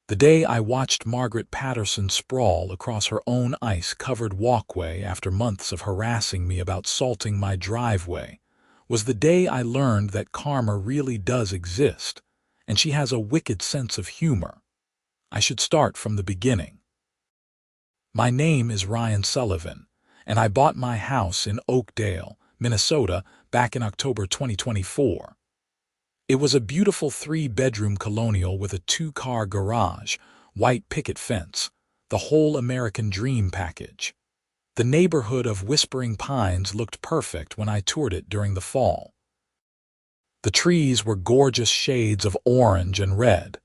The day I watched Margaret Patterson sprawl across her own ice-covered walkway after months of harassing me about salting my driveway was the day I learned that karma really does exist, and she has a wicked sense of humor. I should start from the beginning. My name is Ryan Sullivan, and I bought my house in Oakdale, Minnesota, back in October 2024. It was a beautiful 3-bedroom colonial with a 2-car garage, white picket fence, the whole American dream package. The neighborhood of Whispering Pines looked perfect when I toured it during the fall. The trees were gorgeous shades of orange and red.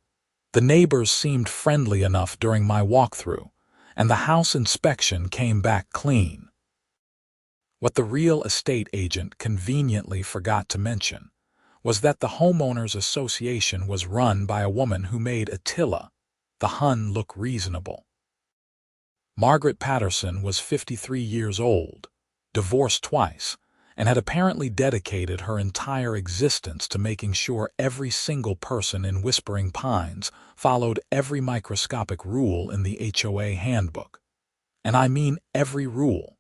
The neighbors seemed friendly enough during my walkthrough, and the house inspection came back clean. What the real estate agent conveniently forgot to mention was that the homeowners association was run by a woman who made Attila, the Hun, look reasonable. Margaret Patterson was 53 years old, divorced twice, and had apparently dedicated her entire existence to making sure every single person in Whispering Pines followed every microscopic rule in the HOA handbook. And I mean every rule.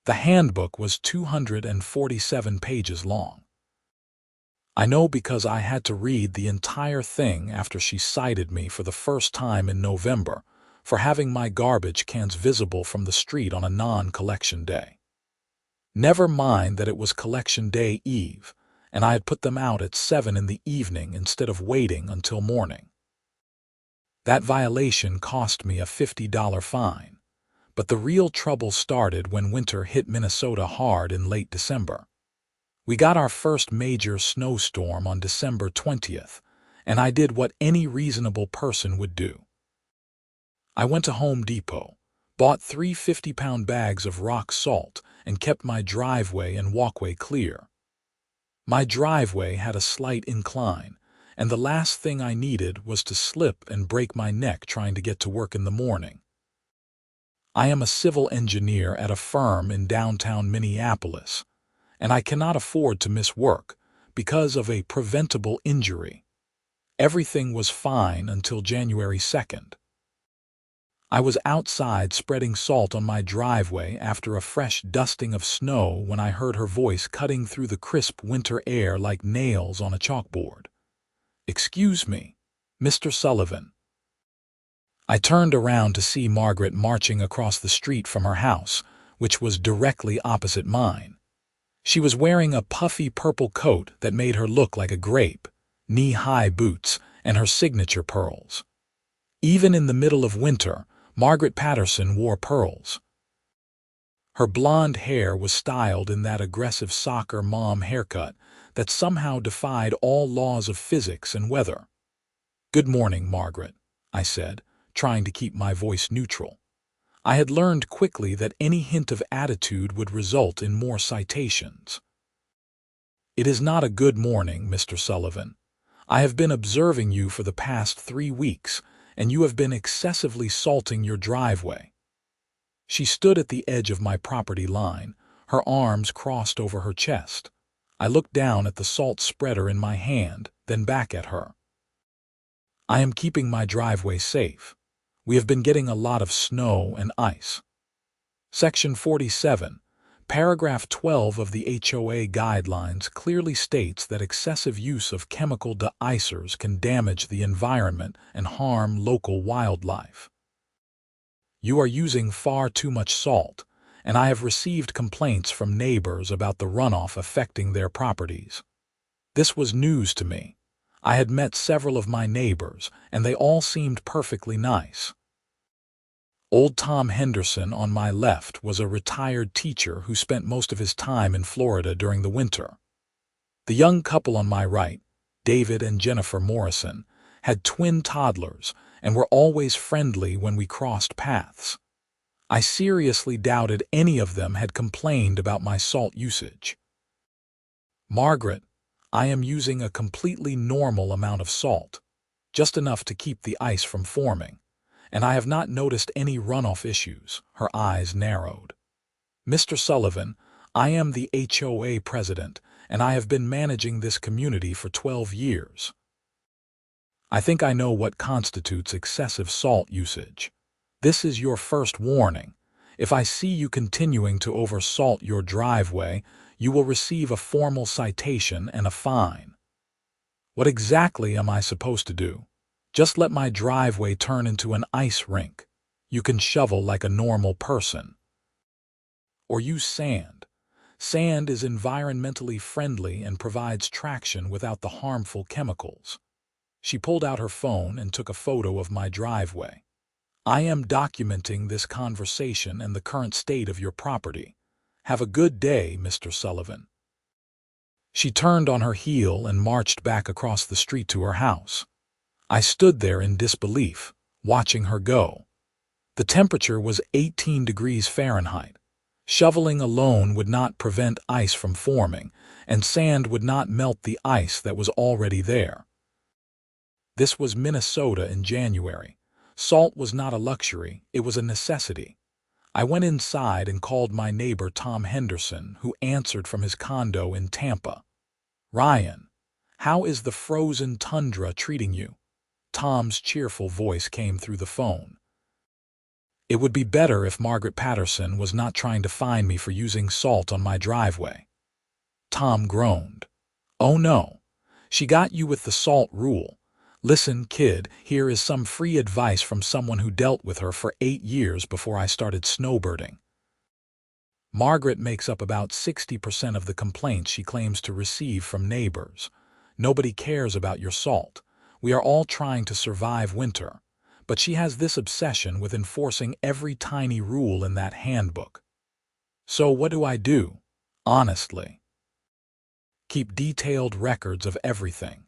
The handbook was 247 pages long. I know because I had to read the entire thing after she cited me for the first time in November for having my garbage cans visible from the street on a non-collection day. Never mind that it was collection day eve, and I had put them out at 7 in the evening instead of waiting until morning. That violation cost me a $50 fine, but the real trouble started when winter hit Minnesota hard in late December. We got our first major snowstorm on December 20th, and I did what any reasonable person would do. I went to Home Depot, bought 3 50-pound bags of rock salt, and kept my driveway and walkway clear. My driveway had a slight incline, and the last thing I needed was to slip and break my neck trying to get to work in the morning. I am a civil engineer at a firm in downtown Minneapolis, and I cannot afford to miss work because of a preventable injury. Everything was fine until January 2nd. I was outside spreading salt on my driveway after a fresh dusting of snow when I heard her voice cutting through the crisp winter air like nails on a chalkboard. "Excuse me, Mr. Sullivan." I turned around to see Margaret marching across the street from her house, which was directly opposite mine. She was wearing a puffy purple coat that made her look like a grape, knee-high boots, and her signature pearls. Even in the middle of winter, Margaret Patterson wore pearls. Her blonde hair was styled in that aggressive soccer mom haircut that somehow defied all laws of physics and weather. "Good morning, Margaret," I said, trying to keep my voice neutral. I had learned quickly that any hint of attitude would result in more citations. "It is not a good morning, Mr. Sullivan. I have been observing you for the past 3 weeks, and you have been excessively salting your driveway." She stood at the edge of my property line, her arms crossed over her chest. I looked down at the salt spreader in my hand, then back at her. "I am keeping my driveway safe. We have been getting a lot of snow and ice." Section 47, paragraph 12 of the HOA guidelines clearly states that excessive use of chemical de-icers can damage the environment and harm local wildlife. "You are using far too much salt, and I have received complaints from neighbors about the runoff affecting their properties." This was news to me. I had met several of my neighbors, and they all seemed perfectly nice. Old Tom Henderson on my left was a retired teacher who spent most of his time in Florida during the winter. The young couple on my right, David and Jennifer Morrison, had twin toddlers and were always friendly when we crossed paths. I seriously doubted any of them had complained about my salt usage. "Margaret, I am using a completely normal amount of salt, just enough to keep the ice from forming, and I have not noticed any runoff issues." Her eyes narrowed. "Mr. Sullivan, I am the HOA president, and I have been managing this community for 12 years. I think I know what constitutes excessive salt usage. This is your first warning. If I see you continuing to oversalt your driveway, you will receive a formal citation and a fine. What exactly am I supposed to do? Just let my driveway turn into an ice rink. You can shovel like a normal person. Or use sand. Sand is environmentally friendly and provides traction without the harmful chemicals. She pulled out her phone and took a photo of my driveway. I am documenting this conversation and the current state of your property. Have a good day, Mr. Sullivan. She turned on her heel and marched back across the street to her house. I stood there in disbelief, watching her go. The temperature was 18 degrees Fahrenheit. Shoveling alone would not prevent ice from forming, and sand would not melt the ice that was already there. This was Minnesota in January. Salt was not a luxury, it was a necessity. I went inside and called my neighbor Tom Henderson, who answered from his condo in Tampa. "Ryan, how is the frozen tundra treating you?" Tom's cheerful voice came through the phone. "It would be better if Margaret Patterson was not trying to fine me for using salt on my driveway." Tom groaned. "Oh no, she got you with the salt rule. Listen, kid, here is some free advice from someone who dealt with her for 8 years before I started snowbirding. Margaret makes up about 60% of the complaints she claims to receive from neighbors. Nobody cares about your salt. We are all trying to survive winter. But she has this obsession with enforcing every tiny rule in that handbook. So what do I do? Honestly. Keep detailed records of everything.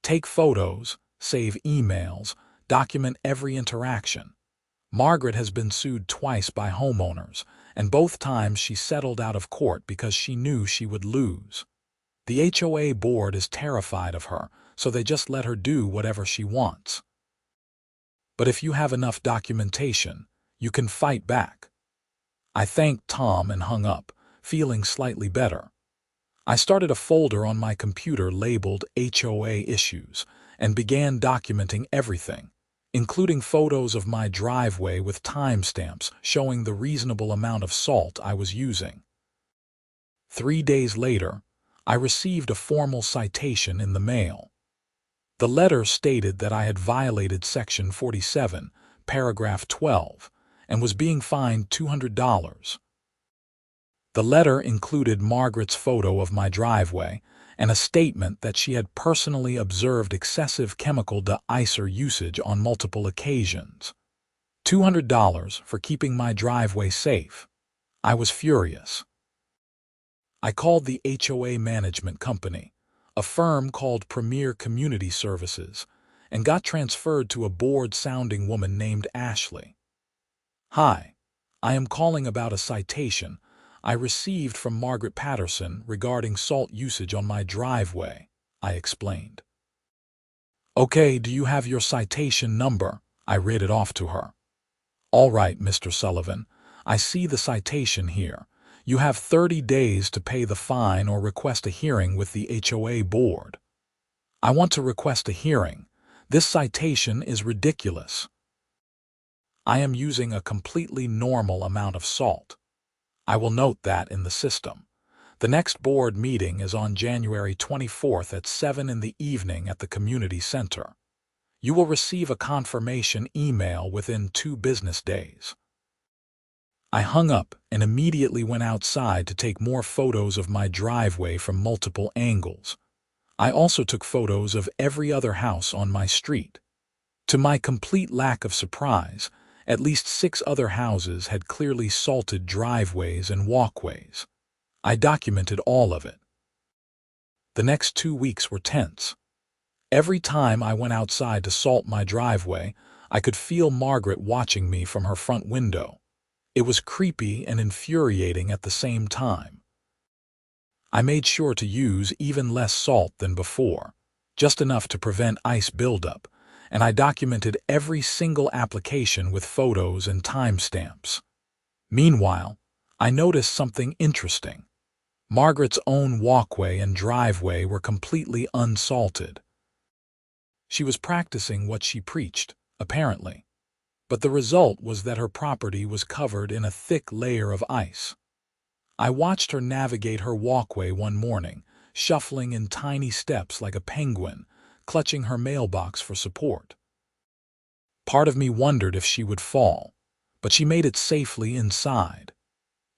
Take photos, save emails, document every interaction. Margaret has been sued twice by homeowners, and both times she settled out of court because she knew she would lose. The HOA board is terrified of her, so they just let her do whatever she wants. But if you have enough documentation, you can fight back." I thanked Tom and hung up, feeling slightly better. I started a folder on my computer labeled HOA issues and began documenting everything, including photos of my driveway with timestamps showing the reasonable amount of salt I was using. 3 days later, I received a formal citation in the mail. The letter stated that I had violated Section 47, Paragraph 12, and was being fined $200. The letter included Margaret's photo of my driveway and a statement that she had personally observed excessive chemical de-icer usage on multiple occasions. $200 for keeping my driveway safe. I was furious. I called the HOA management company, a firm called Premier Community Services, and got transferred to a bored-sounding woman named Ashley. "Hi, I am calling about a citation I received from Margaret Patterson regarding salt usage on my driveway," I explained. "Okay, do you have your citation number?" I read it off to her. "All right, Mr. Sullivan, I see the citation here. You have 30 days to pay the fine or request a hearing with the HOA board." "I want to request a hearing. This citation is ridiculous. I am using a completely normal amount of salt. I will note that in the system. The next board meeting is on January 24th at 7 in the evening at the community center. You will receive a confirmation email within 2 business days." I hung up and immediately went outside to take more photos of my driveway from multiple angles. I also took photos of every other house on my street. To my complete lack of surprise, at least 6 other houses had clearly salted driveways and walkways. I documented all of it. The next 2 weeks were tense. Every time I went outside to salt my driveway, I could feel Margaret watching me from her front window. It was creepy and infuriating at the same time. I made sure to use even less salt than before, just enough to prevent ice buildup, and I documented every single application with photos and timestamps. Meanwhile, I noticed something interesting. Margaret's own walkway and driveway were completely unsalted. She was practicing what she preached, apparently. But the result was that her property was covered in a thick layer of ice. I watched her navigate her walkway one morning, shuffling in tiny steps like a penguin, clutching her mailbox for support. Part of me wondered if she would fall, but she made it safely inside.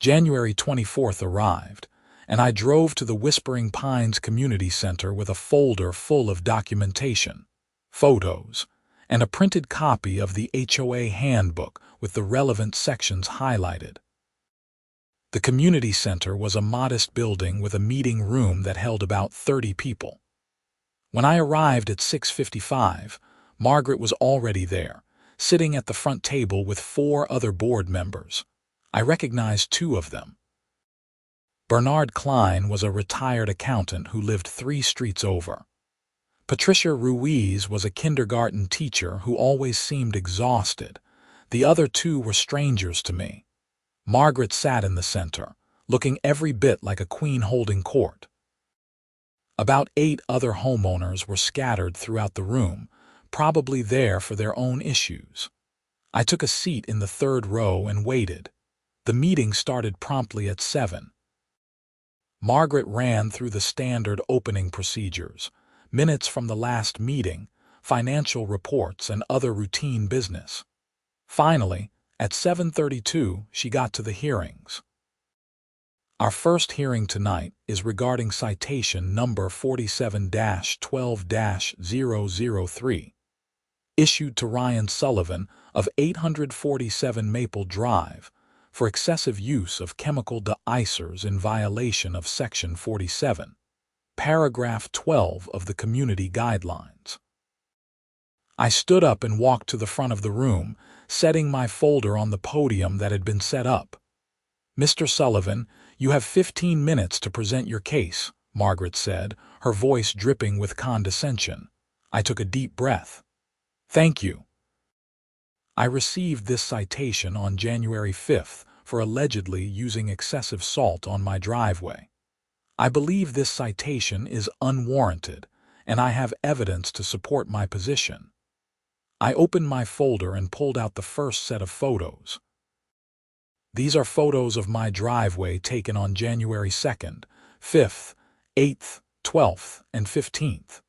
January 24th arrived, and I drove to the Whispering Pines Community Center with a folder full of documentation, photos, and a printed copy of the HOA handbook with the relevant sections highlighted. The community center was a modest building with a meeting room that held about 30 people. When I arrived at 6:55, Margaret was already there, sitting at the front table with 4 other board members. I recognized 2 of them. Bernard Klein was a retired accountant who lived 3 streets over. Patricia Ruiz was a kindergarten teacher who always seemed exhausted. The other 2 were strangers to me. Margaret sat in the center, looking every bit like a queen holding court. About 8 other homeowners were scattered throughout the room, probably there for their own issues. I took a seat in the 3rd row and waited. The meeting started promptly at 7. Margaret ran through the standard opening procedures, minutes from the last meeting, financial reports, and other routine business. Finally, at 7:32, she got to the hearings. Our first hearing tonight is regarding citation number 47-12-003, issued to Ryan Sullivan of 847 Maple Drive for excessive use of chemical de-icers in violation of Section 47, Paragraph 12 of the Community Guidelines. I stood up and walked to the front of the room, setting my folder on the podium that had been set up. "Mr. Sullivan, you have 15 minutes to present your case," Margaret said, her voice dripping with condescension. I took a deep breath. "Thank you." I received this citation on January 5th for allegedly using excessive salt on my driveway. I believe this citation is unwarranted, and I have evidence to support my position. I opened my folder and pulled out the first set of photos. These are photos of my driveway taken on January 2nd, 5th, 8th, 12th, and 15th.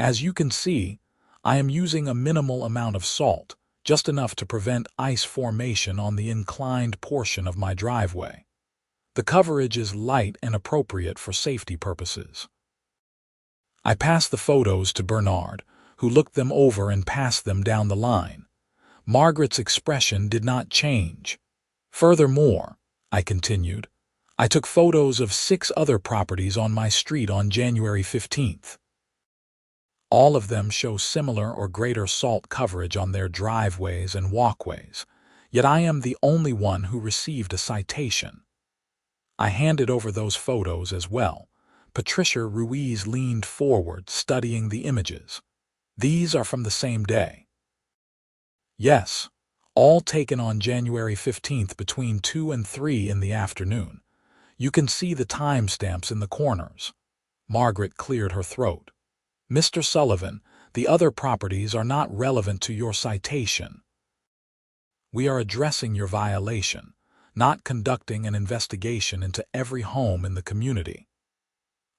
As you can see, I am using a minimal amount of salt, just enough to prevent ice formation on the inclined portion of my driveway. The coverage is light and appropriate for safety purposes. I passed the photos to Bernard, who looked them over and passed them down the line. Margaret's expression did not change. "Furthermore," I continued, "I took photos of 6 other properties on my street on January 15th. All of them show similar or greater salt coverage on their driveways and walkways, yet I am the only one who received a citation." I handed over those photos as well. Patricia Ruiz leaned forward, studying the images. "These are from the same day." "Yes, all taken on January 15th between 2 and 3 in the afternoon. You can see the timestamps in the corners." Margaret cleared her throat. "Mr. Sullivan, the other properties are not relevant to your citation. We are addressing your violation, not conducting an investigation into every home in the community.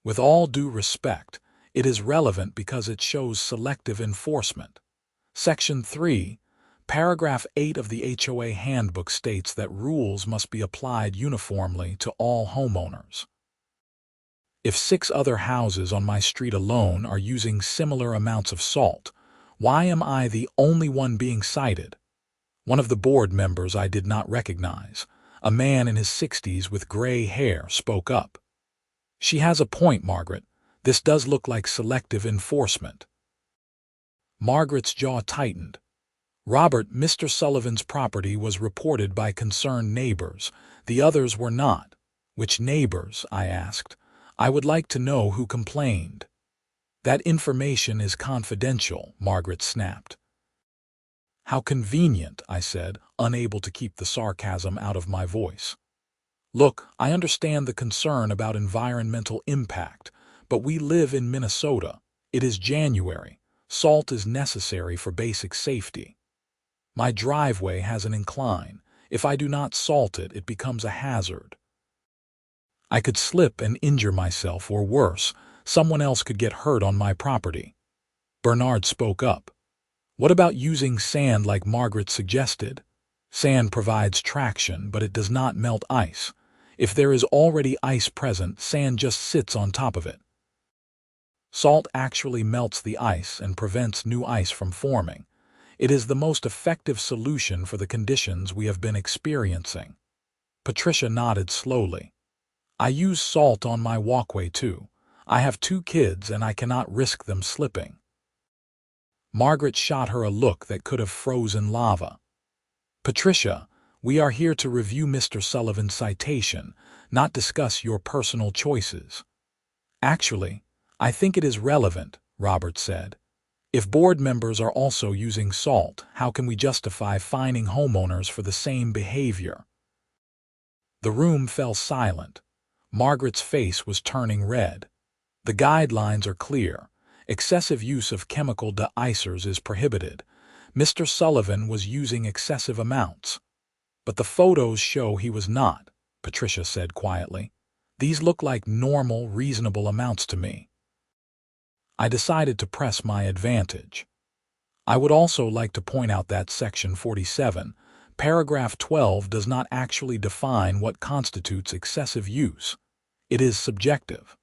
With all due respect, it is relevant because it shows selective enforcement. Section 3, Paragraph 8 of the HOA handbook states that rules must be applied uniformly to all homeowners. If 6 other houses on my street alone are using similar amounts of salt, why am I the only one being cited?" One of the board members I did not recognize, a man in his 60s with gray hair, spoke up. "She has a point, Margaret. This does look like selective enforcement." Margaret's jaw tightened. "Robert, Mr. Sullivan's property was reported by concerned neighbors. The others were not." "Which neighbors?" I asked. "I would like to know who complained." "That information is confidential," Margaret snapped. "How convenient," I said, unable to keep the sarcasm out of my voice. "Look, I understand the concern about environmental impact, but we live in Minnesota. It is January. Salt is necessary for basic safety. My driveway has an incline. If I do not salt it, it becomes a hazard. I could slip and injure myself, or worse, someone else could get hurt on my property. Bernard spoke up. What about using sand like Margaret suggested? Sand provides traction, but it does not melt ice. If there is already ice present, sand just sits on top of it. Salt actually melts the ice and prevents new ice from forming. It is the most effective solution for the conditions we have been experiencing. Patricia nodded slowly. I use salt on my walkway too. I have 2 kids and I cannot risk them slipping. Margaret shot her a look that could have frozen lava. Patricia, we are here to review Mr. Sullivan's citation, not discuss your personal choices. Actually, I think it is relevant, Robert said. If board members are also using salt, how can we justify fining homeowners for the same behavior? The room fell silent. Margaret's face was turning red. The guidelines are clear. Excessive use of chemical de-icers is prohibited. Mr. Sullivan was using excessive amounts. But the photos show he was not, Patricia said quietly. These look like normal, reasonable amounts to me. I decided to press my advantage. I would also like to point out that Section 47, Paragraph 12 does not actually define what constitutes excessive use. It is subjective.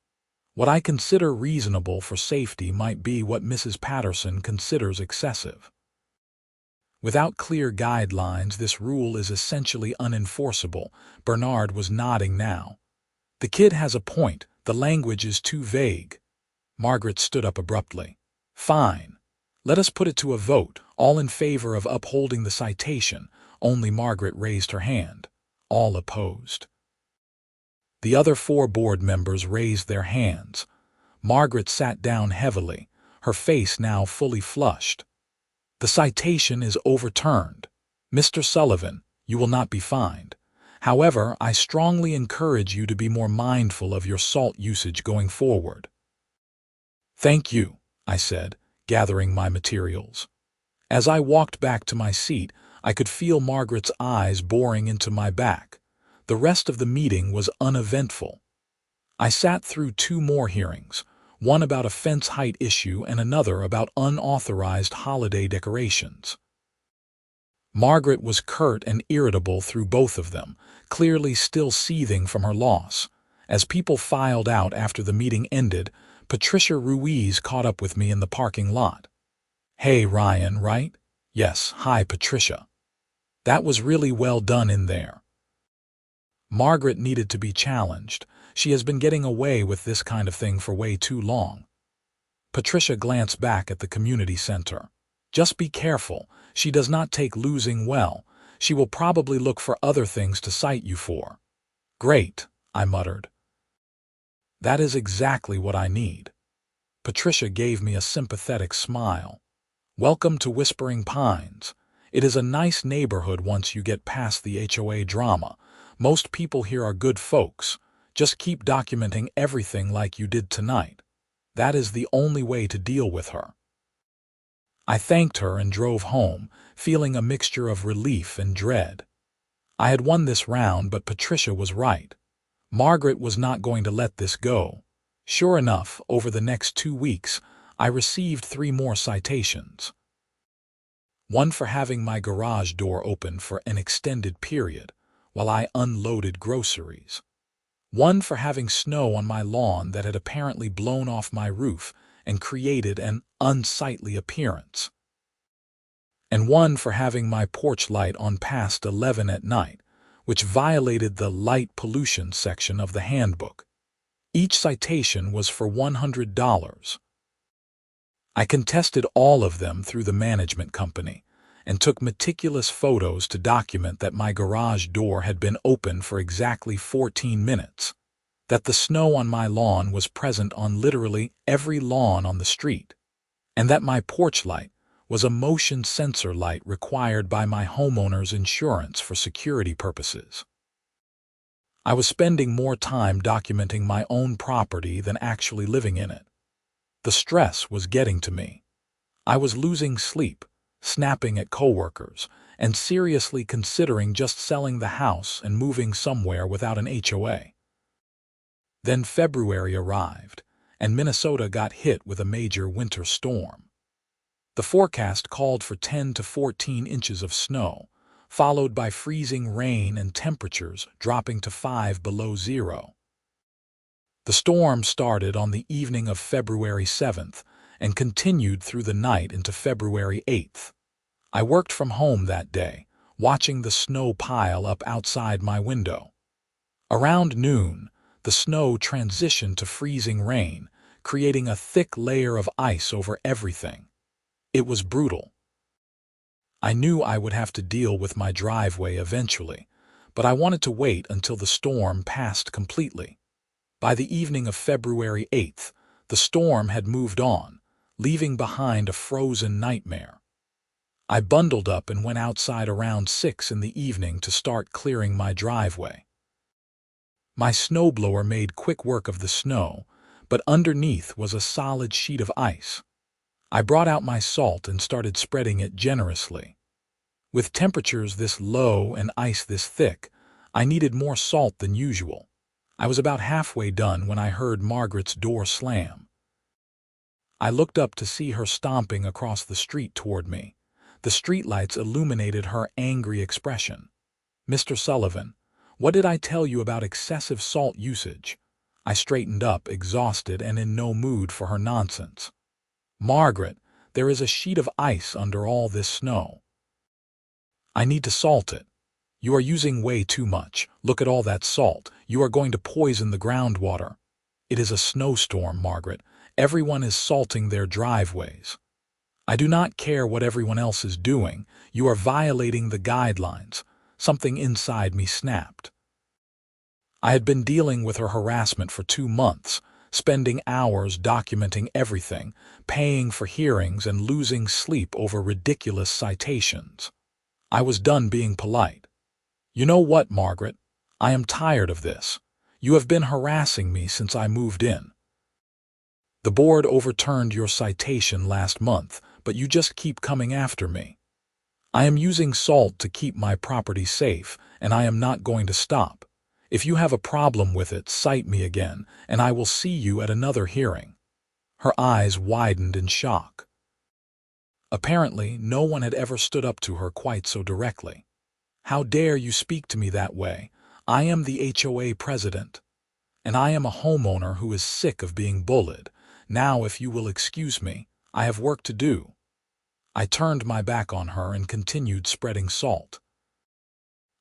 What I consider reasonable for safety might be what Mrs. Patterson considers excessive. Without clear guidelines, this rule is essentially unenforceable. Bernard was nodding now. The kid has a point. The language is too vague. Margaret stood up abruptly. Fine. Let us put it to a vote. All in favor of upholding the citation. Only Margaret raised her hand. All opposed. The other 4 board members raised their hands. Margaret sat down heavily, her face now fully flushed. The citation is overturned. Mr. Sullivan, you will not be fined. However, I strongly encourage you to be more mindful of your salt usage going forward. Thank you, I said, gathering my materials. As I walked back to my seat, I could feel Margaret's eyes boring into my back. The rest of the meeting was uneventful. I sat through 2 more hearings, one about a fence height issue and another about unauthorized holiday decorations. Margaret was curt and irritable through both of them, clearly still seething from her loss. As people filed out after the meeting ended, Patricia Ruiz caught up with me in the parking lot. Hey, Ryan, right? Yes, hi, Patricia. That was really well done in there. Margaret needed to be challenged. She has been getting away with this kind of thing for way too long. Patricia glanced back at the community center. Just be careful. She does not take losing well. She will probably look for other things to cite you for. Great, I muttered. That is exactly what I need. Patricia gave me a sympathetic smile. Welcome to Whispering Pines. It is a nice neighborhood once you get past the HOA drama. Most people here are good folks. Just keep documenting everything like you did tonight. That is the only way to deal with her. I thanked her and drove home, feeling a mixture of relief and dread. I had won this round, but Patricia was right. Margaret was not going to let this go. Sure enough, over the next 2 weeks, I received 3 more citations. One for having my garage door open for an extended period while I unloaded groceries. One for having snow on my lawn that had apparently blown off my roof and created an unsightly appearance. And one for having my porch light on past 11 at night, which violated the light pollution section of the handbook. Each citation was for $100. I contested all of them through the management company and took meticulous photos to document that my garage door had been open for exactly 14 minutes, that the snow on my lawn was present on literally every lawn on the street, and that my porch light was a motion sensor light required by my homeowner's insurance for security purposes. I was spending more time documenting my own property than actually living in it. The stress was getting to me. I was losing sleep, snapping at coworkers, and seriously considering just selling the house and moving somewhere without an HOA. Then February arrived, and Minnesota got hit with a major winter storm. The forecast called for 10 to 14 inches of snow, followed by freezing rain and temperatures dropping to 5 below zero. The storm started on the evening of February 7th and continued through the night into February 8th. I worked from home that day, watching the snow pile up outside my window. Around noon, the snow transitioned to freezing rain, creating a thick layer of ice over everything. It was brutal. I knew I would have to deal with my driveway eventually, but I wanted to wait until the storm passed completely. By the evening of February 8th, the storm had moved on, leaving behind a frozen nightmare. I bundled up and went outside around 6 in the evening to start clearing my driveway. My snowblower made quick work of the snow, but underneath was a solid sheet of ice. I brought out my salt and started spreading it generously. With temperatures this low and ice this thick, I needed more salt than usual. I was about halfway done when I heard Margaret's door slam. I looked up to see her stomping across the street toward me. The streetlights illuminated her angry expression. "Mr. Sullivan, what did I tell you about excessive salt usage?" I straightened up, exhausted and in no mood for her nonsense. "Margaret, there is a sheet of ice under all this snow. I need to salt it. You are using way too much. Look at all that salt. You are going to poison the groundwater. It is a snowstorm, Margaret. Everyone is salting their driveways. I do not care what everyone else is doing. You are violating the guidelines." Something inside me snapped. I had been dealing with her harassment for 2 months, spending hours documenting everything, paying for hearings and losing sleep over ridiculous citations. I was done being polite. "You know what, Margaret? I am tired of this. You have been harassing me since I moved in. The board overturned your citation last month, but you just keep coming after me. I am using salt to keep my property safe, and I am not going to stop. If you have a problem with it, cite me again, and I will see you at another hearing." Her eyes widened in shock. Apparently, no one had ever stood up to her quite so directly. "How dare you speak to me that way? I am the HOA president, and I am a homeowner who is sick of being bullied. Now, if you will excuse me, I have work to do." I turned my back on her and continued spreading salt.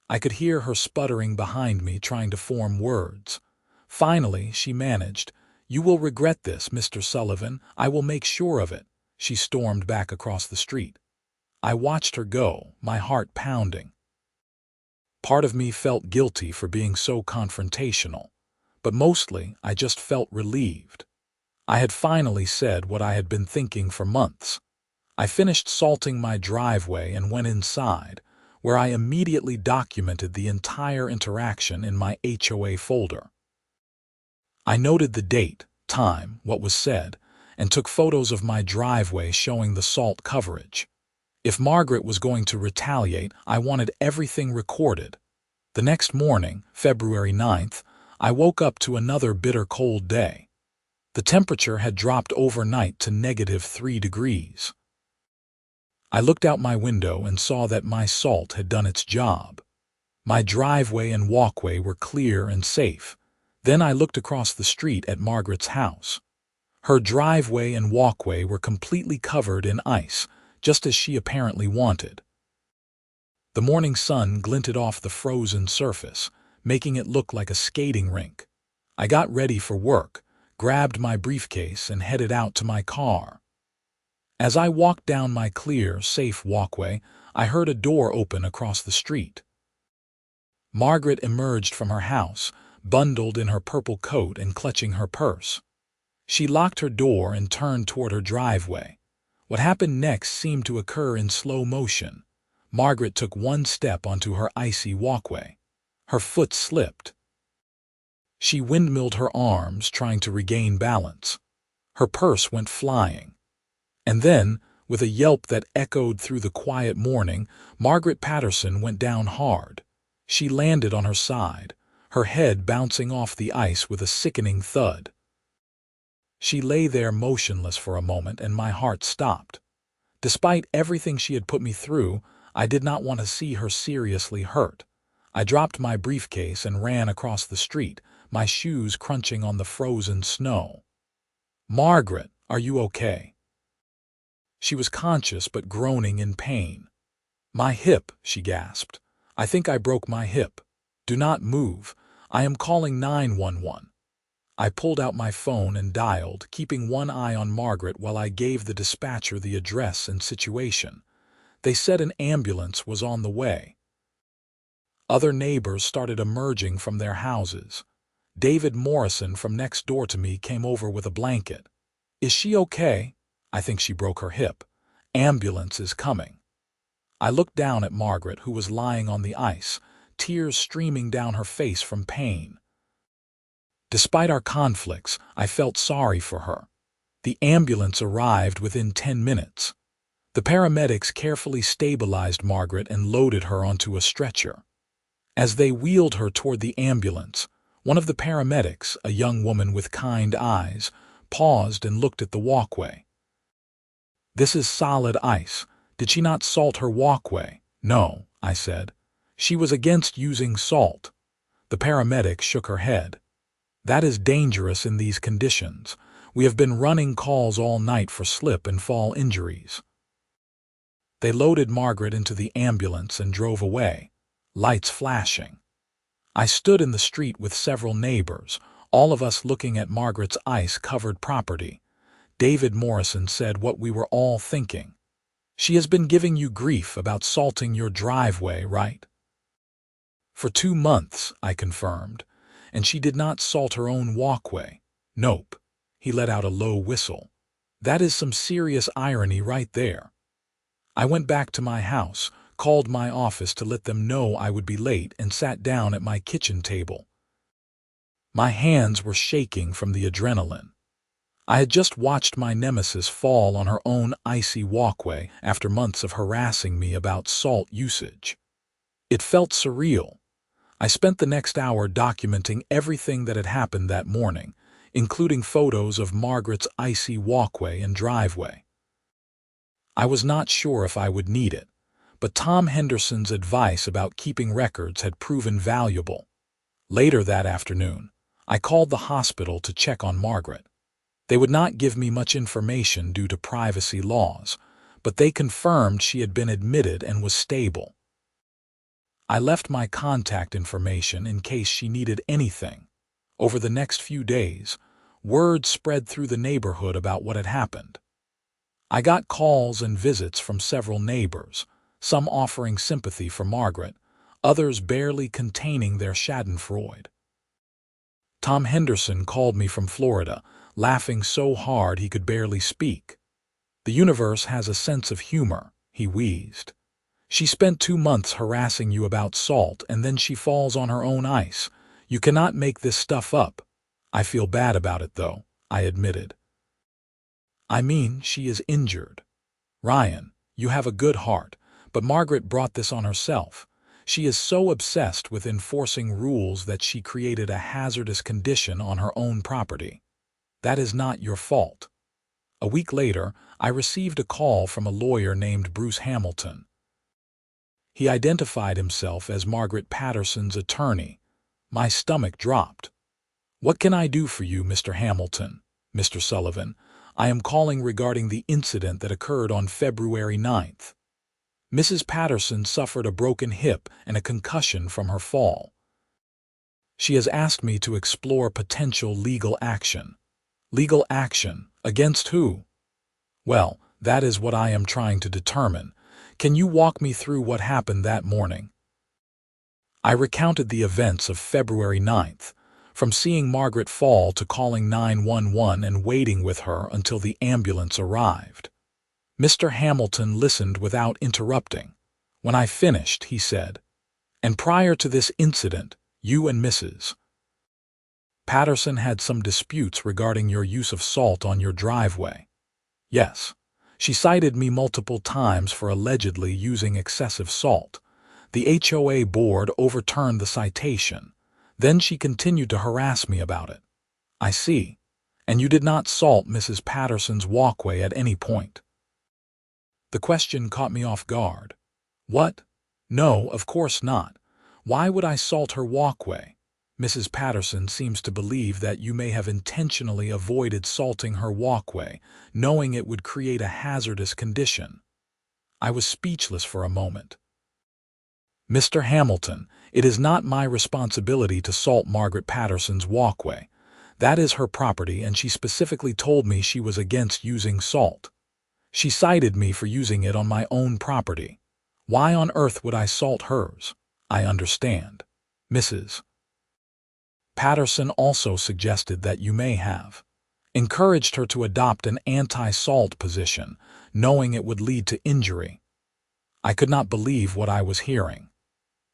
I could hear her sputtering behind me, trying to form words. Finally, she managed. "You will regret this, Mr. Sullivan. I will make sure of it." She stormed back across the street. I watched her go, my heart pounding. Part of me felt guilty for being so confrontational, but mostly I just felt relieved. I had finally said what I had been thinking for months. I finished salting my driveway and went inside, where I immediately documented the entire interaction in my HOA folder. I noted the date, time, what was said, and took photos of my driveway showing the salt coverage. If Margaret was going to retaliate, I wanted everything recorded. The next morning, February 9th, I woke up to another bitter cold day. The temperature had dropped overnight to -3 degrees. I looked out my window and saw that my salt had done its job. My driveway and walkway were clear and safe. Then I looked across the street at Margaret's house. Her driveway and walkway were completely covered in ice, just as she apparently wanted. The morning sun glinted off the frozen surface, making it look like a skating rink. I got ready for work, grabbed my briefcase, and headed out to my car. As I walked down my clear, safe walkway, I heard a door open across the street. Margaret emerged from her house, bundled in her purple coat and clutching her purse. She locked her door and turned toward her driveway. What happened next seemed to occur in slow motion. Margaret took one step onto her icy walkway. Her foot slipped. She windmilled her arms, trying to regain balance. Her purse went flying. And then, With a yelp that echoed through the quiet morning, Margaret Patterson went down hard. She landed on her side, her head bouncing off the ice with a sickening thud. She lay there motionless for a moment, and my heart stopped. Despite everything she had put me through, I did not want to see her seriously hurt. I dropped my briefcase and ran across the street, my shoes crunching on the frozen snow. "Margaret, are you okay?" She was conscious but groaning in pain. "My hip," she gasped. "I think I broke my hip. Do not move. I am calling 911. I pulled out my phone and dialed, keeping one eye on Margaret while I gave the dispatcher the address and situation. They said an ambulance was on the way. Other neighbors started emerging from their houses. David Morrison from next door to me came over with a blanket. "Is she okay?" "I think she broke her hip. Ambulance is coming." I looked down at Margaret, who was lying on the ice, tears streaming down her face from pain. Despite our conflicts, I felt sorry for her. The ambulance arrived within 10 minutes. The paramedics carefully stabilized Margaret and loaded her onto a stretcher. As they wheeled her toward the ambulance, one of the paramedics, a young woman with kind eyes, paused and looked at the walkway. "This is solid ice. Did she not salt her walkway?" "No," I said. "She was against using salt." The paramedic shook her head. "That is dangerous in these conditions. We have been running calls all night for slip and fall injuries." They loaded Margaret into the ambulance and drove away, lights flashing. I stood in the street with several neighbors, all of us looking at Margaret's ice-covered property. David Morrison said what we were all thinking. "She has been giving you grief about salting your driveway, right?" "For 2 months," I confirmed. "And she did not salt her own walkway." "Nope." He let out a low whistle. "That is some serious irony right there." I went back to my house, called my office to let them know I would be late, and sat down at my kitchen table. My hands were shaking from the adrenaline. I had just watched my nemesis fall on her own icy walkway after months of harassing me about salt usage. It felt surreal. I spent the next hour documenting everything that had happened that morning, including photos of Margaret's icy walkway and driveway. I was not sure if I would need it, but Tom Henderson's advice about keeping records had proven valuable. Later that afternoon, I called the hospital to check on Margaret. They would not give me much information due to privacy laws, but they confirmed she had been admitted and was stable. I left my contact information in case she needed anything. Over the next few days, word spread through the neighborhood about what had happened. I got calls and visits from several neighbors, some offering sympathy for Margaret, others barely containing their schadenfreude. Tom Henderson called me from Florida, laughing so hard he could barely speak. "The universe has a sense of humor," he wheezed. "She spent 2 months harassing you about salt, and then she falls on her own ice. You cannot make this stuff up." "I feel bad about it, though," I admitted. "I mean, she is injured. Ryan, you have a good heart, but Margaret brought this on herself. She is so obsessed with enforcing rules that she created a hazardous condition on her own property. That is not your fault." A week later, I received a call from a lawyer named Bruce Hamilton. He identified himself as Margaret Patterson's attorney. My stomach dropped. "What can I do for you, Mr. Hamilton?" "Mr. Sullivan, I am calling regarding the incident that occurred on February 9th. Mrs. Patterson suffered a broken hip and a concussion from her fall. She has asked me to explore potential legal action." "Legal action? Against who?" "Well, that is what I am trying to determine. Can you walk me through what happened that morning?" I recounted the events of February 9th, from seeing Margaret fall to calling 911 and waiting with her until the ambulance arrived. Mr. Hamilton listened without interrupting. When I finished, he said, "And prior to this incident, you and Mrs. Patterson had some disputes regarding your use of salt on your driveway." "Yes. She cited me multiple times for allegedly using excessive salt. The HOA board overturned the citation. Then she continued to harass me about it. I see. And you did not salt Mrs. Patterson's walkway at any point. The question caught me off guard. What? No, of course not. Why would I salt her walkway? Mrs. Patterson seems to believe that you may have intentionally avoided salting her walkway, knowing it would create a hazardous condition. I was speechless for a moment. Mr. Hamilton, it is not my responsibility to salt Margaret Patterson's walkway. That is her property, and she specifically told me she was against using salt. She cited me for using it on my own property. Why on earth would I salt hers? I understand. Mrs. Patterson also suggested that you may have encouraged her to adopt an anti-salt position, knowing it would lead to injury. I could not believe what I was hearing.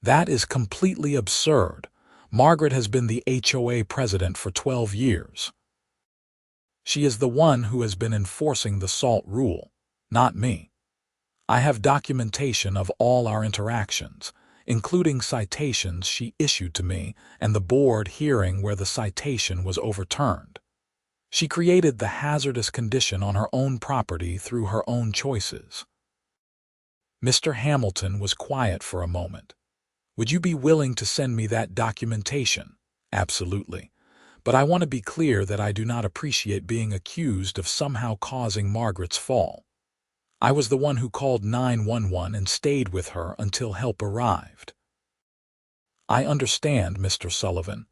That is completely absurd. Margaret has been the HOA president for 12 years. She is the one who has been enforcing the salt rule, not me. I have documentation of all our interactions, including citations she issued to me and the board hearing where the citation was overturned. She created the hazardous condition on her own property through her own choices. Mr. Hamilton was quiet for a moment. Would you be willing to send me that documentation? Absolutely. But I want to be clear that I do not appreciate being accused of somehow causing Margaret's fall. I was the one who called 911 and stayed with her until help arrived. I understand, Mr. Sullivan.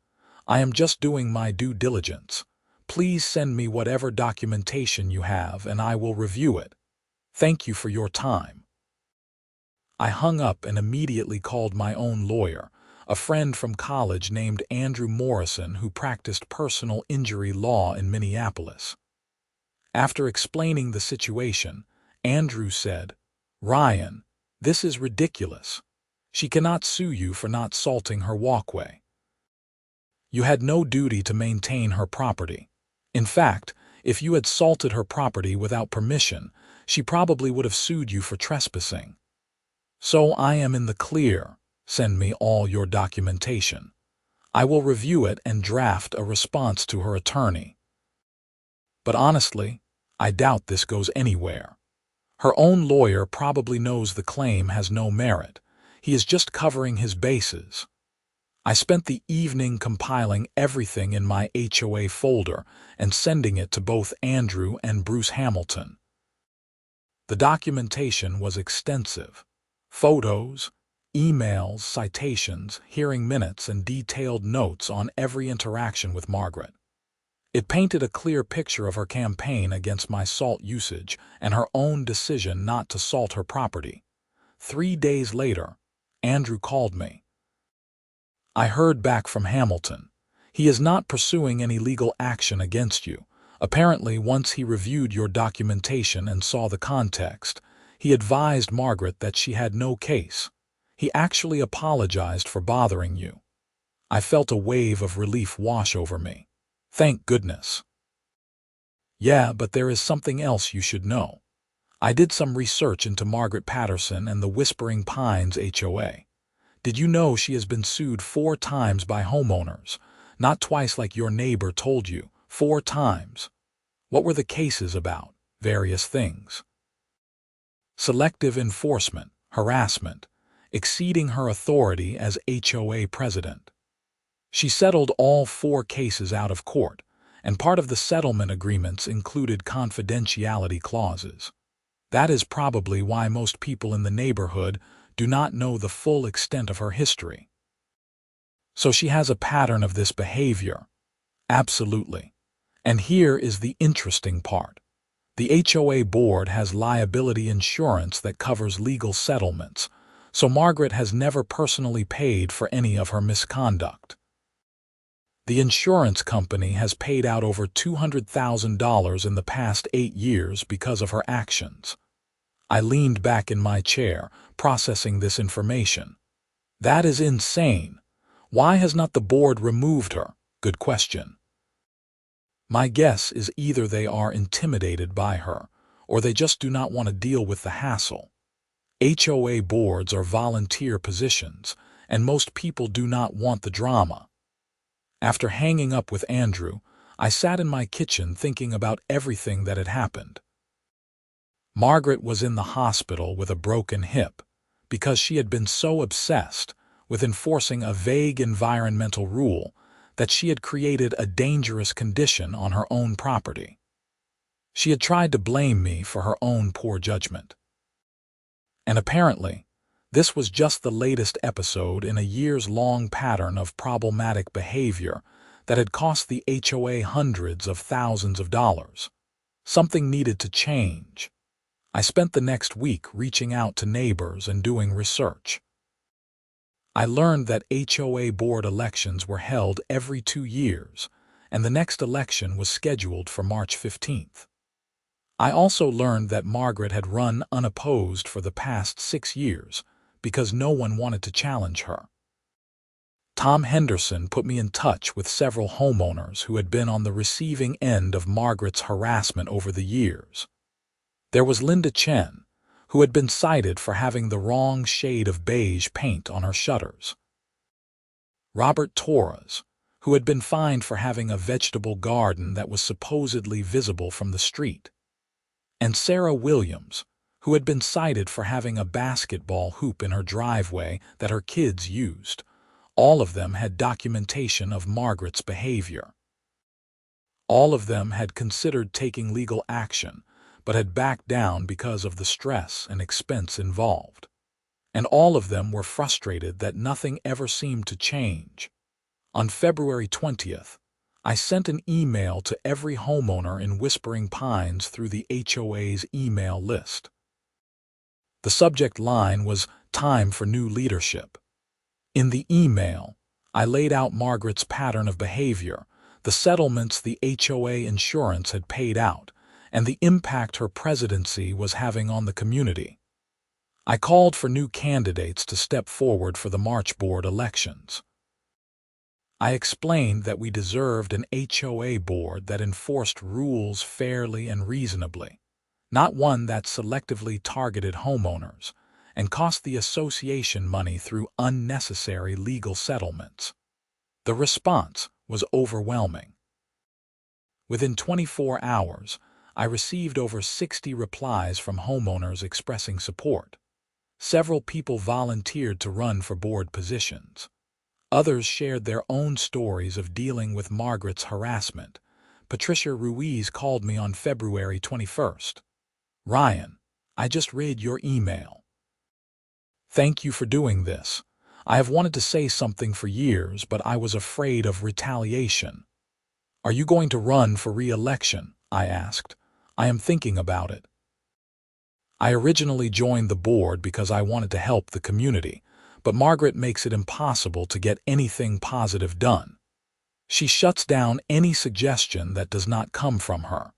I am just doing my due diligence. Please send me whatever documentation you have and I will review it. Thank you for your time. I hung up and immediately called my own lawyer, a friend from college named Andrew Morrison who practiced personal injury law in Minneapolis. After explaining the situation, Andrew said, "Ryan, this is ridiculous. She cannot sue you for not salting her walkway. You had no duty to maintain her property. In fact, if you had salted her property without permission, she probably would have sued you for trespassing. So I am in the clear. Send me all your documentation. I will review it and draft a response to her attorney." But honestly, I doubt this goes anywhere. Her own lawyer probably knows the claim has no merit. He is just covering his bases. I spent the evening compiling everything in my HOA folder and sending it to both Andrew and Bruce Hamilton. The documentation was extensive. Photos, emails, citations, hearing minutes, and detailed notes on every interaction with Margaret. It painted a clear picture of her campaign against my salt usage and her own decision not to salt her property. 3 days later, Andrew called me. I heard back from Hamilton. He is not pursuing any legal action against you. Apparently, once he reviewed your documentation and saw the context, he advised Margaret that she had no case. He actually apologized for bothering you. I felt a wave of relief wash over me. Thank goodness. Yeah, but there is something else you should know. I did some research into Margaret Patterson and the Whispering Pines HOA. Did you know she has been sued 4 times by homeowners? Not twice like your neighbor told you, 4 times. What were the cases about? Various things. Selective enforcement, harassment, exceeding her authority as HOA president. She settled all 4 cases out of court, and part of the settlement agreements included confidentiality clauses. That is probably why most people in the neighborhood do not know the full extent of her history. So she has a pattern of this behavior. Absolutely. And here is the interesting part. The HOA board has liability insurance that covers legal settlements, so Margaret has never personally paid for any of her misconduct. The insurance company has paid out over $200,000 in the past 8 years because of her actions. I leaned back in my chair, processing this information. That is insane. Why has not the board removed her? Good question. My guess is either they are intimidated by her, or they just do not want to deal with the hassle. HOA boards are volunteer positions, and most people do not want the drama. After hanging up with Andrew, I sat in my kitchen thinking about everything that had happened. Margaret was in the hospital with a broken hip because she had been so obsessed with enforcing a vague environmental rule that she had created a dangerous condition on her own property. She had tried to blame me for her own poor judgment. And apparently, this was just the latest episode in a years-long pattern of problematic behavior that had cost the HOA hundreds of thousands of dollars. Something needed to change. I spent the next week reaching out to neighbors and doing research. I learned that HOA board elections were held every 2 years, and the next election was scheduled for March 15th. I also learned that Margaret had run unopposed for the past 6 years because no one wanted to challenge her. Tom Henderson put me in touch with several homeowners who had been on the receiving end of Margaret's harassment over the years. There was Linda Chen, who had been cited for having the wrong shade of beige paint on her shutters. Robert Torres, who had been fined for having a vegetable garden that was supposedly visible from the street. And Sarah Williams, who had been cited for having a basketball hoop in her driveway that her kids used. All of them had documentation of Margaret's behavior. All of them had considered taking legal action, but had backed down because of the stress and expense involved. And all of them were frustrated that nothing ever seemed to change. On February 20th, I sent an email to every homeowner in Whispering Pines through the HOA's email list. The subject line was "Time for New Leadership." In the email, I laid out Margaret's pattern of behavior, the settlements the HOA insurance had paid out, and the impact her presidency was having on the community. I called for new candidates to step forward for the March board elections. I explained that we deserved an HOA board that enforced rules fairly and reasonably, not one that selectively targeted homeowners and cost the association money through unnecessary legal settlements. The response was overwhelming. Within 24 hours, I received over 60 replies from homeowners expressing support. Several people volunteered to run for board positions. Others shared their own stories of dealing with Margaret's harassment. Patricia Ruiz called me on February 21st. "Ryan, I just read your email. Thank you for doing this. I have wanted to say something for years, but I was afraid of retaliation." "Are you going to run for re-election?" I asked. "I am thinking about it." I originally joined the board because I wanted to help the community, but Margaret makes it impossible to get anything positive done. She shuts down any suggestion that does not come from her.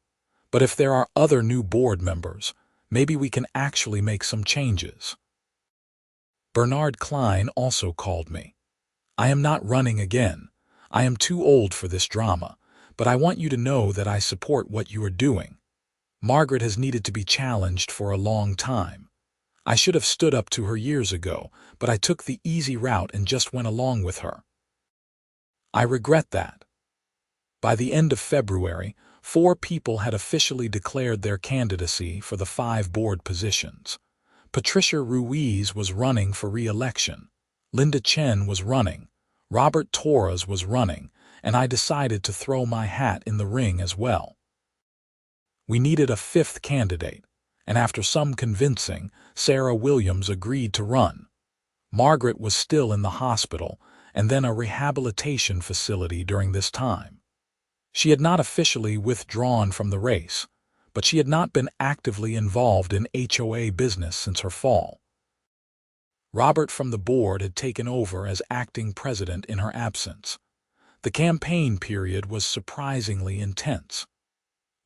But if there are other new board members, maybe we can actually make some changes. Bernard Klein also called me. "I am not running again. I am too old for this drama, but I want you to know that I support what you are doing. Margaret has needed to be challenged for a long time. I should have stood up to her years ago, but I took the easy route and just went along with her. I regret that." By the end of February, 4 people had officially declared their candidacy for the 5 board positions. Patricia Ruiz was running for re-election. Linda Chen was running. Robert Torres was running, and I decided to throw my hat in the ring as well. We needed a 5th candidate, and after some convincing, Sarah Williams agreed to run. Margaret was still in the hospital and then a rehabilitation facility during this time. She had not officially withdrawn from the race, but she had not been actively involved in HOA business since her fall. Robert from the board had taken over as acting president in her absence. The campaign period was surprisingly intense.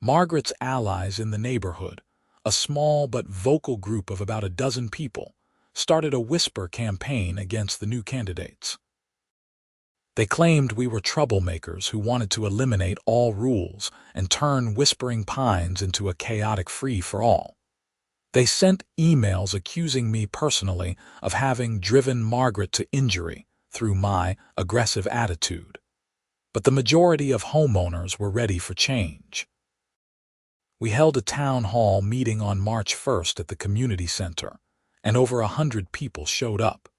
Margaret's allies in the neighborhood, a small but vocal group of about a dozen people, started a whisper campaign against the new candidates. They claimed we were troublemakers who wanted to eliminate all rules and turn Whispering Pines into a chaotic free-for-all. They sent emails accusing me personally of having driven Margaret to injury through my aggressive attitude. But the majority of homeowners were ready for change. We held a town hall meeting on March 1st at the community center, and over 100 people showed up.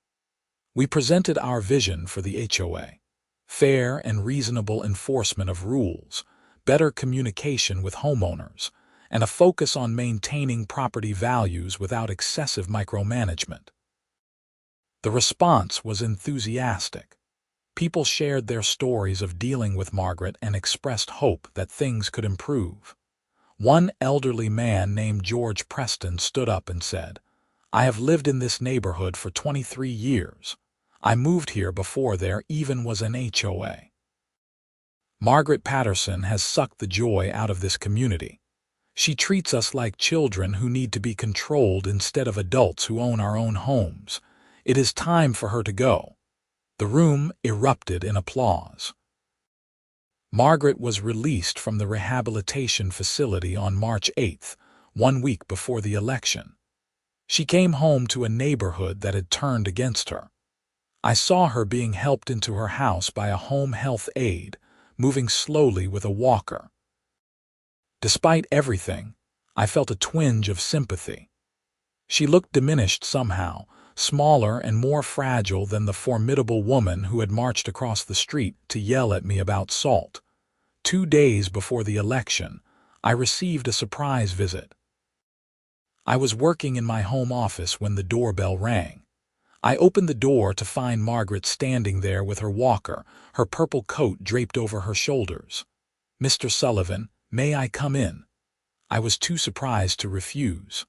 We presented our vision for the HOA: fair and reasonable enforcement of rules, better communication with homeowners, and a focus on maintaining property values without excessive micromanagement. The response was enthusiastic. People shared their stories of dealing with Margaret and expressed hope that things could improve. One elderly man named George Preston stood up and said, "I have lived in this neighborhood for 23 years. I moved here before there even was an HOA. Margaret Patterson has sucked the joy out of this community. She treats us like children who need to be controlled instead of adults who own our own homes. It is time for her to go." The room erupted in applause. Margaret was released from the rehabilitation facility on March 8th, 1 week before the election. She came home to a neighborhood that had turned against her. I saw her being helped into her house by a home health aide, moving slowly with a walker. Despite everything, I felt a twinge of sympathy. She looked diminished somehow, smaller and more fragile than the formidable woman who had marched across the street to yell at me about salt. 2 days before the election, I received a surprise visit. I was working in my home office when the doorbell rang. I opened the door to find Margaret standing there with her walker, her purple coat draped over her shoulders. "Mr. Sullivan, may I come in?" I was too surprised to refuse.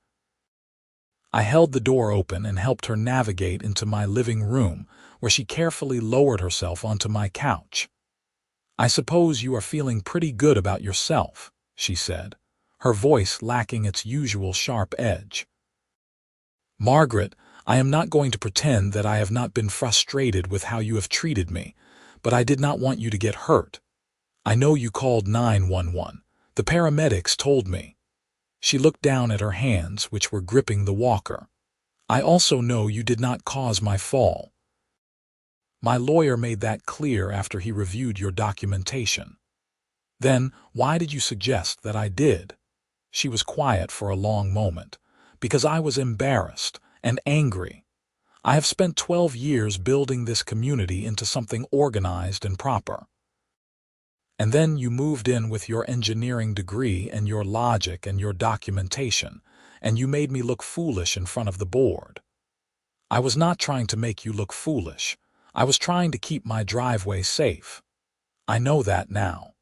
I held the door open and helped her navigate into my living room, where she carefully lowered herself onto my couch. "I suppose you are feeling pretty good about yourself," she said, her voice lacking its usual sharp edge. "Margaret, I am not going to pretend that I have not been frustrated with how you have treated me, but I did not want you to get hurt. I know you called 911. The paramedics told me." She looked down at her hands, which were gripping the walker. "I also know you did not cause my fall. My lawyer made that clear after he reviewed your documentation." "Then why did you suggest that I did?" She was quiet for a long moment. "Because I was embarrassed and angry. I have spent 12 years building this community into something organized and proper. And then you moved in with your engineering degree and your logic and your documentation, and you made me look foolish in front of the board. I was not trying to make you look foolish. I was trying to keep my driveway safe. I know that now."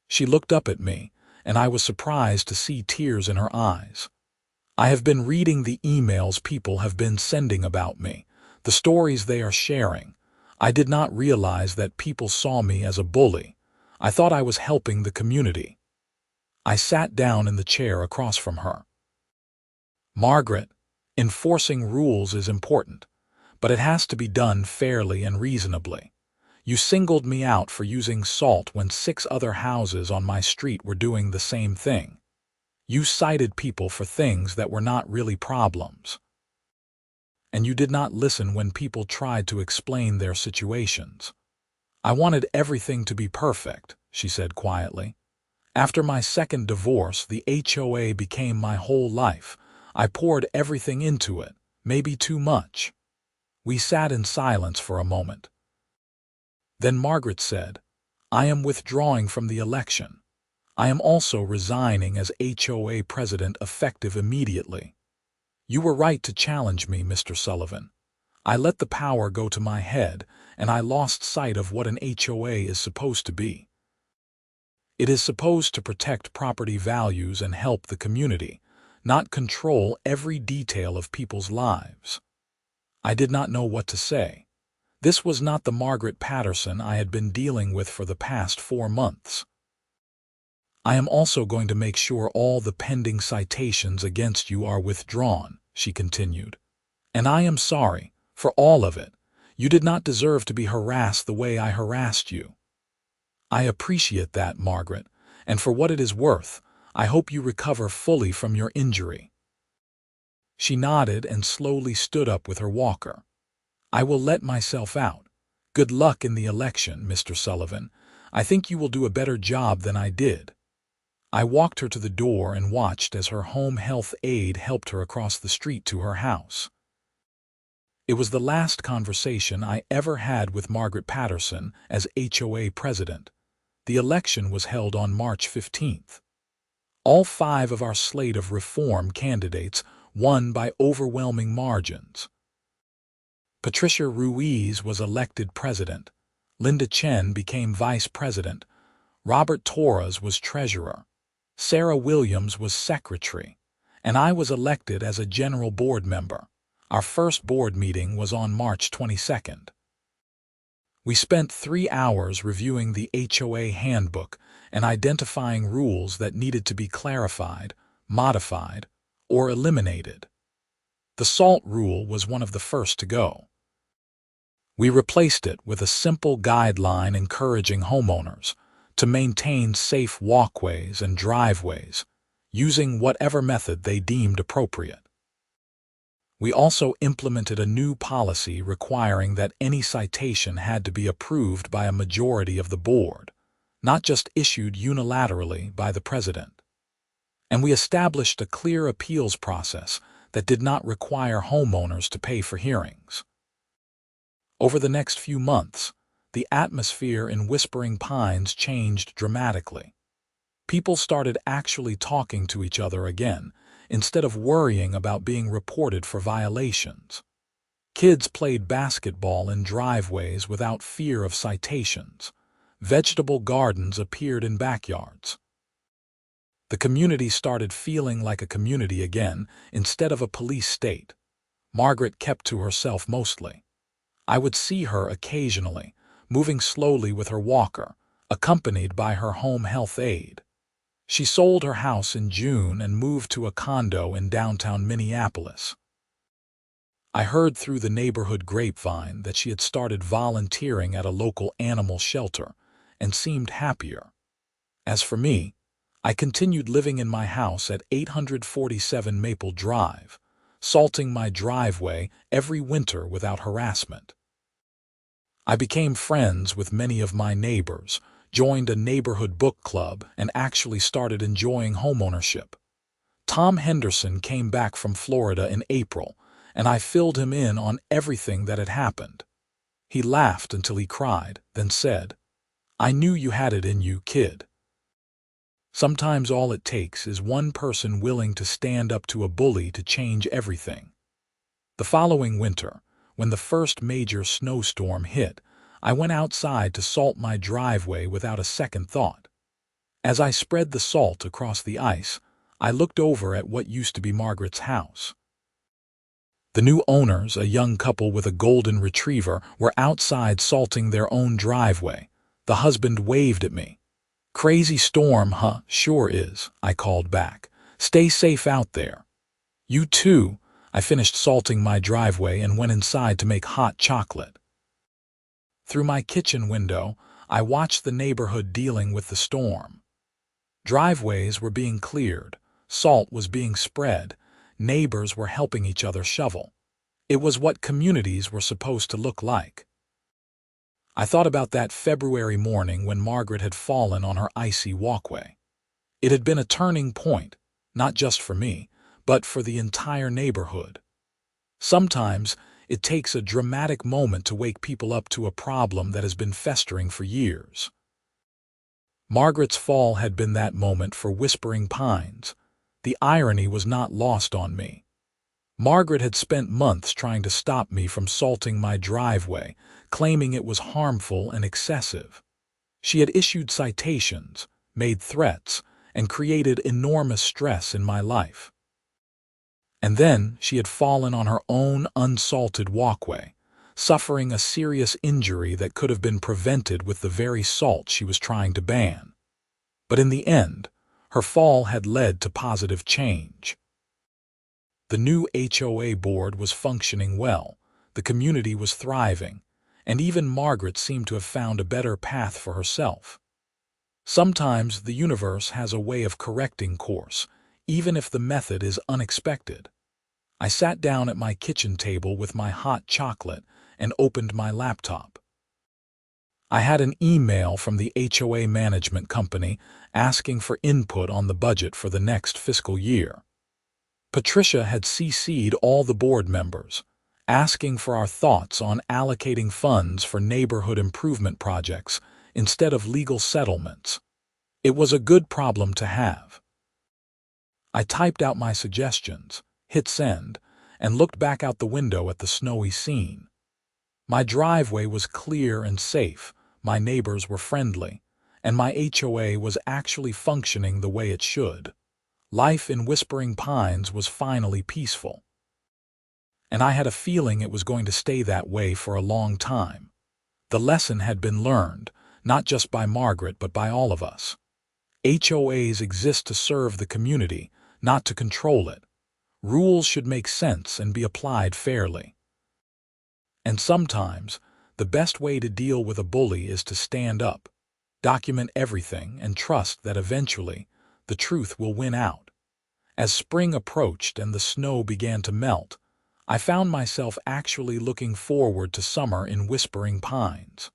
She looked up at me, and I was surprised to see tears in her eyes. "I have been reading the emails people have been sending about me, the stories they are sharing. I did not realize that people saw me as a bully. I thought I was helping the community." I sat down in the chair across from her. "Margaret, enforcing rules is important, but it has to be done fairly and reasonably. You singled me out for using salt when 6 other houses on my street were doing the same thing. You cited people for things that were not really problems. And you did not listen when people tried to explain their situations. I wanted everything to be perfect," she said quietly. "After my second divorce, the HOA became my whole life. I poured everything into it, maybe too much." We sat in silence for a moment. Then Margaret said, "I am withdrawing from the election. I am also resigning as HOA president effective immediately. You were right to challenge me, Mr. Sullivan. I let the power go to my head, and I lost sight of what an HOA is supposed to be. It is supposed to protect property values and help the community, not control every detail of people's lives." I did not know what to say. This was not the Margaret Patterson I had been dealing with for the past 4 months. "I am also going to make sure all the pending citations against you are withdrawn," she continued. "And I am sorry for all of it. You did not deserve to be harassed the way I harassed you." "I appreciate that, Margaret, and for what it is worth, I hope you recover fully from your injury." She nodded and slowly stood up with her walker. "I will let myself out. Good luck in the election, Mr. Sullivan. I think you will do a better job than I did." I walked her to the door and watched as her home health aide helped her across the street to her house. It was the last conversation I ever had with Margaret Patterson as HOA president. The election was held on March 15th. All 5 of our slate of reform candidates won by overwhelming margins. Patricia Ruiz was elected president. Linda Chen became vice president. Robert Torres was treasurer. Sarah Williams was secretary. And I was elected as a general board member. Our first board meeting was on March 22nd. We spent 3 hours reviewing the HOA handbook and identifying rules that needed to be clarified, modified, or eliminated. The SALT rule was one of the first to go. We replaced it with a simple guideline encouraging homeowners to maintain safe walkways and driveways, using whatever method they deemed appropriate. We also implemented a new policy requiring that any citation had to be approved by a majority of the board, not just issued unilaterally by the president. And we established a clear appeals process that did not require homeowners to pay for hearings. Over the next few months, the atmosphere in Whispering Pines changed dramatically. People started actually talking to each other again, instead of worrying about being reported for violations. Kids played basketball in driveways without fear of citations. Vegetable gardens appeared in backyards. The community started feeling like a community again, instead of a police state. Margaret kept to herself mostly. I would see her occasionally, moving slowly with her walker, accompanied by her home health aide. She sold her house in June and moved to a condo in downtown Minneapolis. I heard through the neighborhood grapevine that she had started volunteering at a local animal shelter and seemed happier. As for me, I continued living in my house at 847 Maple Drive, salting my driveway every winter without harassment. I became friends with many of my neighbors, joined a neighborhood book club, and actually started enjoying homeownership. Tom Henderson came back from Florida in April, and I filled him in on everything that had happened. He laughed until he cried, then said, "I knew you had it in you, kid." Sometimes all it takes is one person willing to stand up to a bully to change everything. The following winter, when the first major snowstorm hit, I went outside to salt my driveway without a second thought. As I spread the salt across the ice, I looked over at what used to be Margaret's house. The new owners, a young couple with a golden retriever, were outside salting their own driveway. The husband waved at me. "Crazy storm, huh?" "Sure is," I called back. "Stay safe out there." "You too." I finished salting my driveway and went inside to make hot chocolate. Through my kitchen window, I watched the neighborhood dealing with the storm. Driveways were being cleared, salt was being spread, neighbors were helping each other shovel. It was what communities were supposed to look like. I thought about that February morning when Margaret had fallen on her icy walkway. It had been a turning point, not just for me, but for the entire neighborhood. Sometimes it takes a dramatic moment to wake people up to a problem that has been festering for years. Margaret's fall had been that moment for Whispering Pines. The irony was not lost on me. Margaret had spent months trying to stop me from salting my driveway, claiming it was harmful and excessive. She had issued citations, made threats, and created enormous stress in my life. And then she had fallen on her own unsalted walkway, suffering a serious injury that could have been prevented with the very salt she was trying to ban. But in the end, her fall had led to positive change. The new HOA board was functioning well, the community was thriving, and even Margaret seemed to have found a better path for herself. Sometimes the universe has a way of correcting course, even if the method is unexpected. I sat down at my kitchen table with my hot chocolate and opened my laptop. I had an email from the HOA management company asking for input on the budget for the next fiscal year. Patricia had CC'd all the board members, asking for our thoughts on allocating funds for neighborhood improvement projects instead of legal settlements. It was a good problem to have. I typed out my suggestions, hit send, and looked back out the window at the snowy scene. My driveway was clear and safe, my neighbors were friendly, and my HOA was actually functioning the way it should. Life in Whispering Pines was finally peaceful. And I had a feeling it was going to stay that way for a long time. The lesson had been learned, not just by Margaret but by all of us. HOAs exist to serve the community, not to control it. Rules should make sense and be applied fairly. And sometimes, the best way to deal with a bully is to stand up, document everything, and trust that eventually the truth will win out. As spring approached and the snow began to melt, I found myself actually looking forward to summer in Whispering Pines.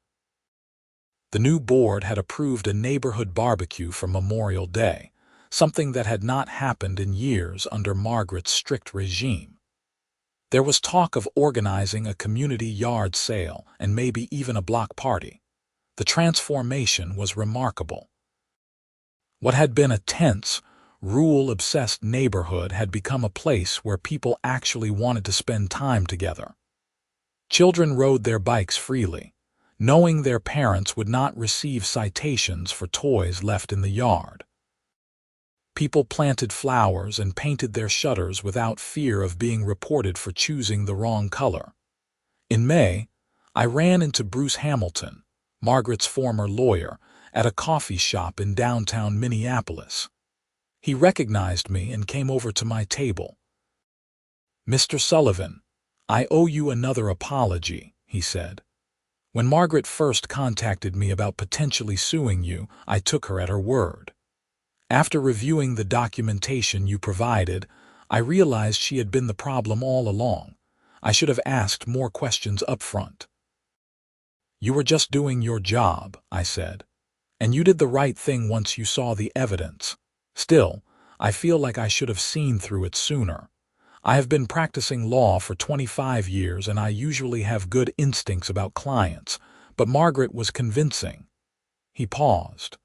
The new board had approved a neighborhood barbecue for Memorial Day, something that had not happened in years under Margaret's strict regime. There was talk of organizing a community yard sale and maybe even a block party. The transformation was remarkable. What had been a tense, rule-obsessed neighborhood had become a place where people actually wanted to spend time together. Children rode their bikes freely, knowing their parents would not receive citations for toys left in the yard. People planted flowers and painted their shutters without fear of being reported for choosing the wrong color. In May, I ran into Bruce Hamilton, Margaret's former lawyer, at a coffee shop in downtown Minneapolis. He recognized me and came over to my table. "Mr. Sullivan, I owe you another apology," he said. "When Margaret first contacted me about potentially suing you, I took her at her word. After reviewing the documentation you provided, I realized she had been the problem all along. I should have asked more questions up front." "You were just doing your job," I said. "And you did the right thing once you saw the evidence. Still, I feel like I should have seen through it sooner. I have been practicing law for 25 years and I usually have good instincts about clients, but Margaret was convincing." He paused.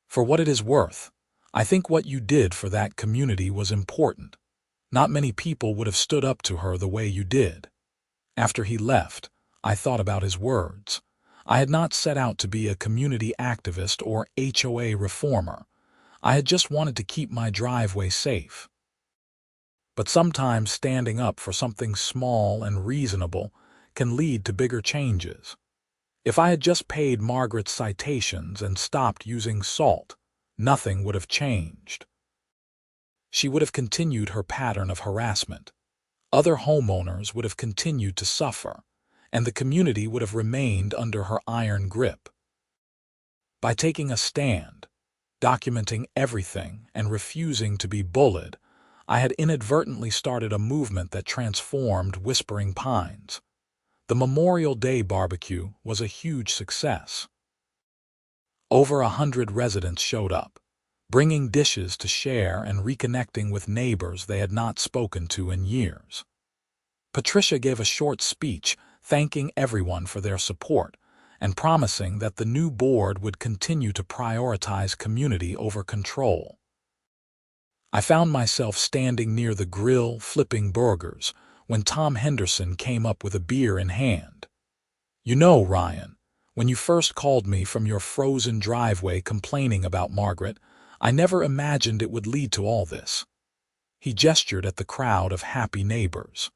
"For what it is worth, I think what you did for that community was important. Not many people would have stood up to her the way you did." After he left, I thought about his words. I had not set out to be a community activist or HOA reformer. I had just wanted to keep my driveway safe. But sometimes standing up for something small and reasonable can lead to bigger changes. If I had just paid Margaret's citations and stopped using salt, nothing would have changed. She would have continued her pattern of harassment. Other homeowners would have continued to suffer, and the community would have remained under her iron grip. By taking a stand, documenting everything, and refusing to be bullied, I had inadvertently started a movement that transformed Whispering Pines. The Memorial Day barbecue was a huge success. Over 100 residents showed up, bringing dishes to share and reconnecting with neighbors they had not spoken to in years. Patricia gave a short speech thanking everyone for their support and promising that the new board would continue to prioritize community over control. I found myself standing near the grill flipping burgers when Tom Henderson came up with a beer in hand. "You know, Ryan, when you first called me from your frozen driveway complaining about Margaret, I never imagined it would lead to all this." He gestured at the crowd of happy neighbors.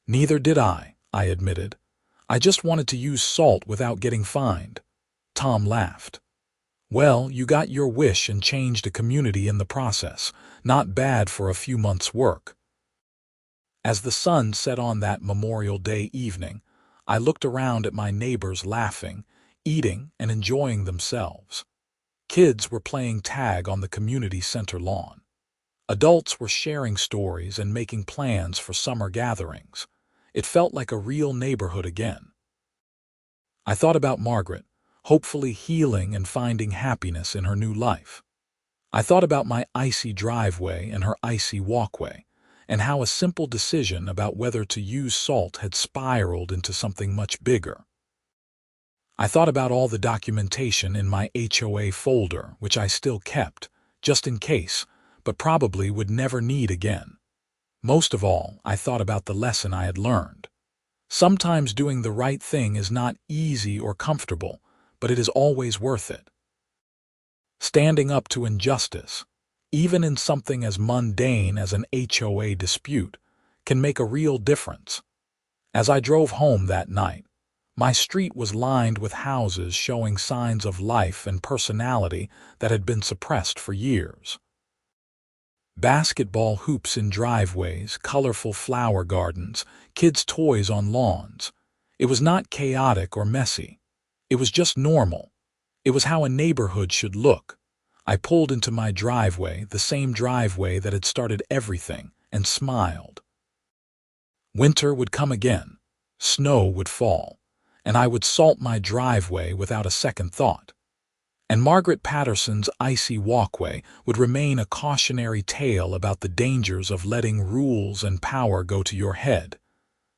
"Neither did I admitted. "I just wanted to use salt without getting fined." Tom laughed. "Well, you got your wish and changed a community in the process. Not bad for a few months' work." As the sun set on that Memorial Day evening, I looked around at my neighbors laughing, eating, and enjoying themselves. Kids were playing tag on the community center lawn. Adults were sharing stories and making plans for summer gatherings. It felt like a real neighborhood again. I thought about Margaret, hopefully healing and finding happiness in her new life. I thought about my icy driveway and her icy walkway, and how a simple decision about whether to use salt had spiraled into something much bigger. I thought about all the documentation in my HOA folder, which I still kept, just in case, but probably would never need again. Most of all, I thought about the lesson I had learned. Sometimes doing the right thing is not easy or comfortable, but it is always worth it. Standing up to injustice, even in something as mundane as an HOA dispute, can make a real difference. As I drove home that night, my street was lined with houses showing signs of life and personality that had been suppressed for years. Basketball hoops in driveways, colorful flower gardens, kids' toys on lawns. It was not chaotic or messy. It was just normal. It was how a neighborhood should look. I pulled into my driveway, the same driveway that had started everything, and smiled. Winter would come again. Snow would fall, and I would salt my driveway without a second thought. And Margaret Patterson's icy walkway would remain a cautionary tale about the dangers of letting rules and power go to your head.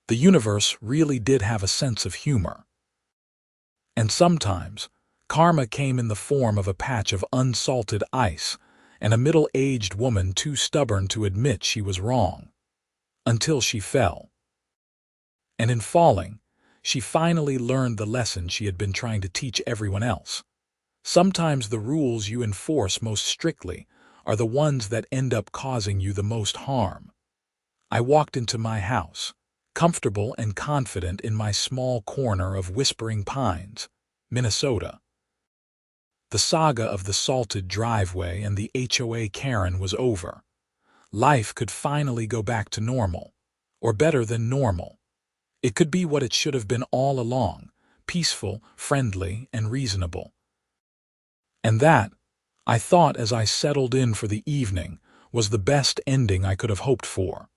The universe really did have a sense of humor. And sometimes, karma came in the form of a patch of unsalted ice and a middle-aged woman too stubborn to admit she was wrong. Until she fell. And in falling, she finally learned the lesson she had been trying to teach everyone else. Sometimes the rules you enforce most strictly are the ones that end up causing you the most harm. I walked into my house, comfortable and confident in my small corner of Whispering Pines, Minnesota. The saga of the salted driveway and the HOA Karen was over. Life could finally go back to normal, or better than normal. It could be what it should have been all along, peaceful, friendly, and reasonable. And that, I thought as I settled in for the evening, was the best ending I could have hoped for.